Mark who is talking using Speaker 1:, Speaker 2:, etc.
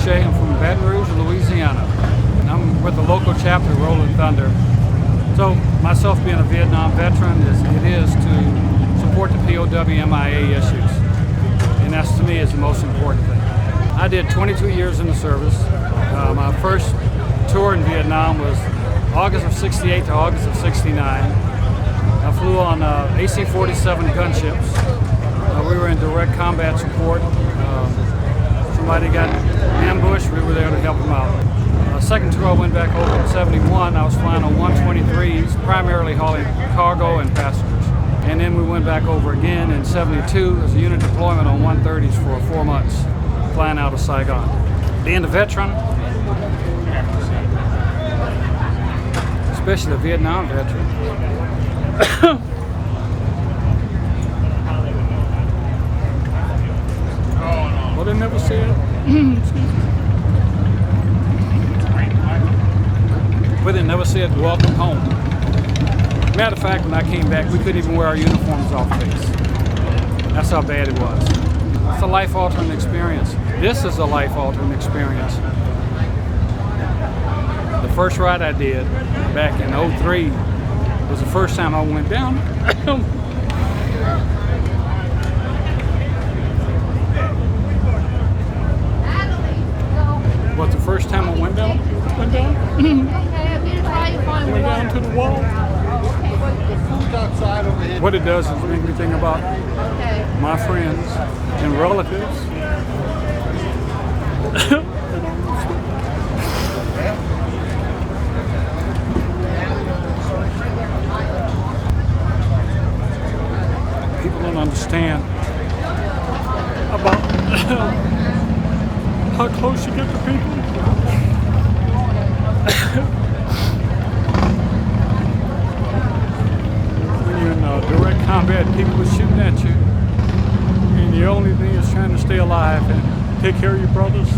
Speaker 1: Porche. I'm from Baton Rouge, Louisiana. I'm with the local chapter, Rolling Thunder. So myself being a Vietnam veteran, it is to support the POW/MIA issues. And that's, to me, is the most important thing. I did 22 years in the service. My first tour in Vietnam was August of '68 to August of '69. I flew on AC-47 gunships. We were in direct combat support. Somebody got ambushed, we were there to help them out. Second tour I went back over in '71. I was flying on 123s, primarily hauling cargo and passengers. And then we went back over again in '72 as a unit deployment on 130s for 4 months, flying out of Saigon. Being a veteran, especially a Vietnam veteran, well, they never said, but they never said welcome home. Matter of fact, when I came back, we couldn't even wear our uniforms off base. That's how bad it was. It's a life-altering experience. This is a life-altering experience. The first ride I did back in '03 was the first time I went down. Was the first time I went down? Went down? Went down to the wall. What it does is make me think about my friends and relatives. People don't understand about how close you get to people. When you're in direct combat, people are shooting at you, and the only thing is trying to stay alive and take care of your brothers.